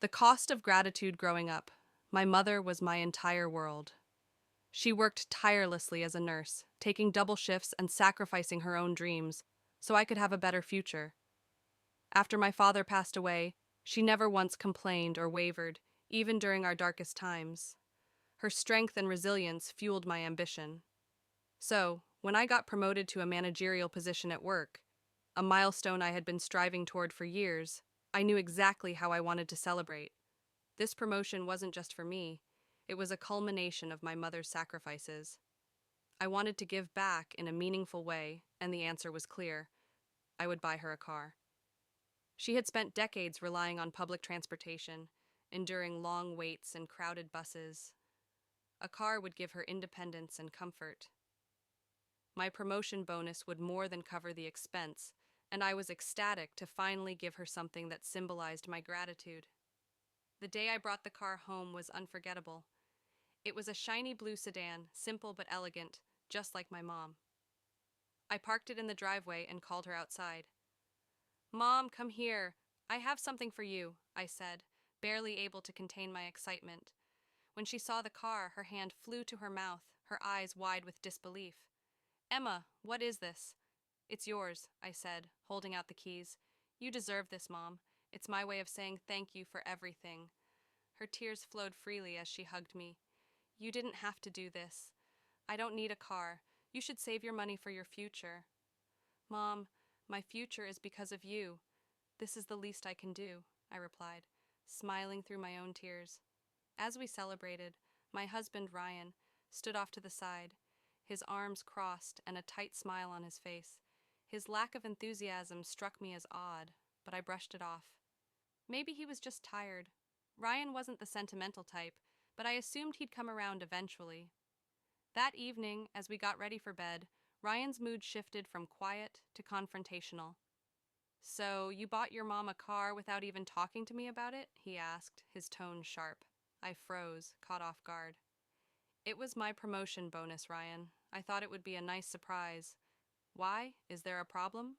The cost of gratitude growing up. My mother was my entire world. She worked tirelessly as a nurse, taking double shifts and sacrificing her own dreams so I could have a better future. After my father passed away, she never once complained or wavered, even during our darkest times. Her strength and resilience fueled my ambition. So, when I got promoted to a managerial position at work, a milestone I had been striving toward for years, I knew exactly how I wanted to celebrate. This promotion wasn't just for me, it was a culmination of my mother's sacrifices. I wanted to give back in a meaningful way, and the answer was clear. I would buy her a car. She had spent decades relying on public transportation, enduring long waits and crowded buses. A car would give her independence and comfort. My promotion bonus would more than cover the expense, and I was ecstatic to finally give her something that symbolized my gratitude. The day I brought the car home was unforgettable. It was a shiny blue sedan, simple but elegant, just like my mom. I parked it in the driveway and called her outside. "Mom, come here. I have something for you," I said, barely able to contain my excitement. When she saw the car, her hand flew to her mouth, her eyes wide with disbelief. "Emma, what is this?" "It's yours," I said, holding out the keys. "You deserve this, Mom. It's my way of saying thank you for everything." Her tears flowed freely as she hugged me. "You didn't have to do this. I don't need a car. You should save your money for your future." "Mom, my future is because of you. This is the least I can do," I replied, smiling through my own tears. As we celebrated, my husband, Ryan, stood off to the side, his arms crossed and a tight smile on his face. His lack of enthusiasm struck me as odd, but I brushed it off. Maybe he was just tired. Ryan wasn't the sentimental type, but I assumed he'd come around eventually. That evening, as we got ready for bed, Ryan's mood shifted from quiet to confrontational. "So, you bought your mom a car without even talking to me about it?" he asked, his tone sharp. I froze, caught off guard. "It was my promotion bonus, Ryan. I thought it would be a nice surprise." "Why? Is there a problem?"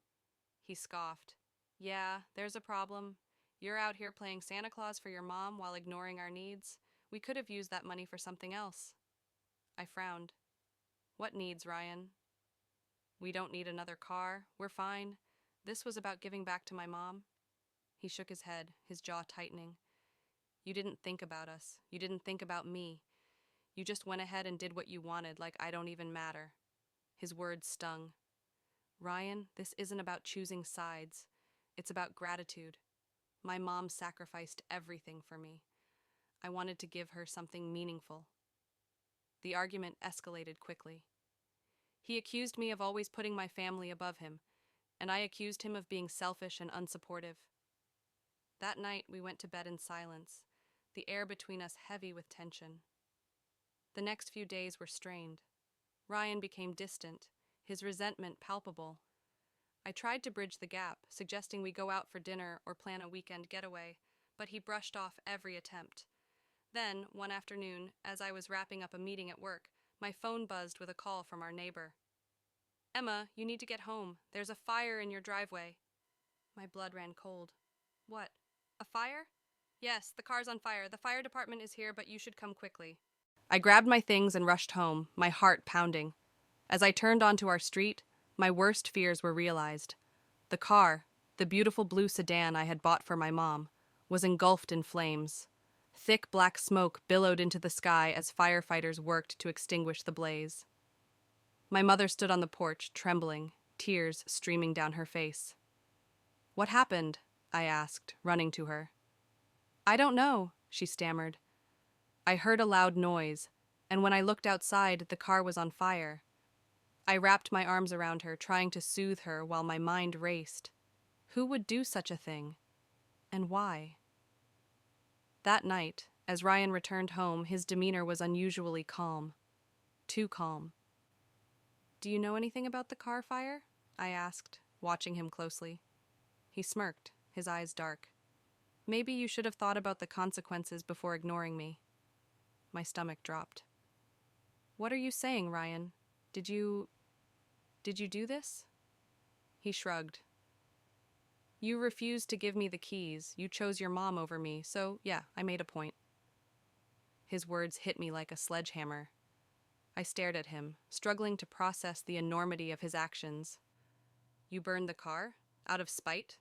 He scoffed. "Yeah, there's a problem. You're out here playing Santa Claus for your mom while ignoring our needs. We could have used that money for something else." I frowned. "What needs, Ryan?" "We don't need another car. We're fine. This was about giving back to my mom." He shook his head, his jaw tightening. "You didn't think about us. You didn't think about me. You just went ahead and did what you wanted, like I don't even matter." His words stung. "Ryan, this isn't about choosing sides. It's about gratitude. My mom sacrificed everything for me. I wanted to give her something meaningful." The argument escalated quickly. He accused me of always putting my family above him, and I accused him of being selfish and unsupportive. That night, we went to bed in silence, the air between us heavy with tension. The next few days were strained. Ryan became distant, his resentment palpable. I tried to bridge the gap, suggesting we go out for dinner or plan a weekend getaway, but he brushed off every attempt. Then, one afternoon, as I was wrapping up a meeting at work, my phone buzzed with a call from our neighbor. "Emma, you need to get home. There's a fire in your driveway." My blood ran cold. "What? A fire?" "Yes, the car's on fire. The fire department is here, but you should come quickly." I grabbed my things and rushed home, my heart pounding. As I turned onto our street, my worst fears were realized. The car, the beautiful blue sedan I had bought for my mom, was engulfed in flames. Thick black smoke billowed into the sky as firefighters worked to extinguish the blaze. My mother stood on the porch, trembling, tears streaming down her face. "What happened?" I asked, running to her. "I don't know," she stammered. I heard a loud noise, and when I looked outside, the car was on fire. I wrapped my arms around her, trying to soothe her while my mind raced. Who would do such a thing? And why? That night, as Ryan returned home, his demeanor was unusually calm. Too calm. "Do you know anything about the car fire?" I asked, watching him closely. He smirked, his eyes dark. "Maybe you should have thought about the consequences before ignoring me." My stomach dropped. "What are you saying, Ryan? Did you do this?" He shrugged. You refused to give me the keys. You chose your mom over me, so yeah, I made a point. His words hit me like a sledgehammer. I stared at him, struggling to process the enormity of his actions. You burned the car? Out of spite?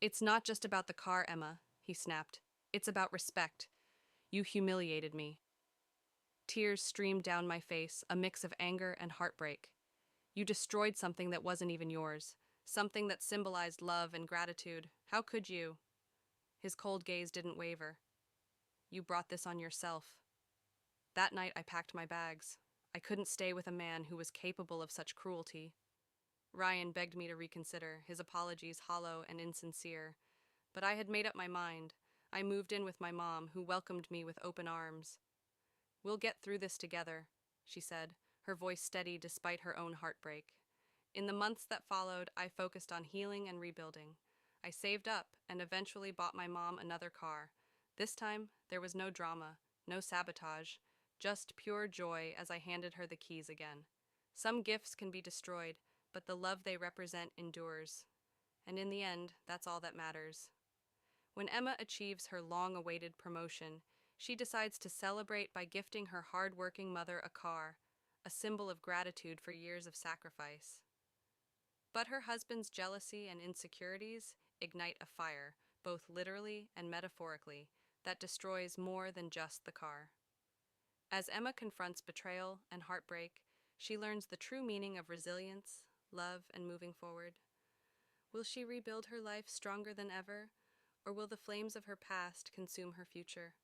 It's not just about the car, Emma, he snapped. It's about respect. You humiliated me. Tears streamed down my face, a mix of anger and heartbreak. You destroyed something that wasn't even yours, something that symbolized love and gratitude. How could you? His cold gaze didn't waver. You brought this on yourself. That night I packed my bags. I couldn't stay with a man who was capable of such cruelty. Ryan begged me to reconsider, his apologies hollow and insincere. But I had made up my mind. I moved in with my mom, who welcomed me with open arms. We'll get through this together, she said, her voice steady despite her own heartbreak. In the months that followed, I focused on healing and rebuilding. I saved up and eventually bought my mom another car. This time, there was no drama, no sabotage, just pure joy as I handed her the keys again. Some gifts can be destroyed, but the love they represent endures. And in the end, that's all that matters. When Emma achieves her long-awaited promotion, she decides to celebrate by gifting her hard-working mother a car, a symbol of gratitude for years of sacrifice. But her husband's jealousy and insecurities ignite a fire, both literally and metaphorically, that destroys more than just the car. As Emma confronts betrayal and heartbreak, she learns the true meaning of resilience, love, and moving forward. Will she rebuild her life stronger than ever, or will the flames of her past consume her future?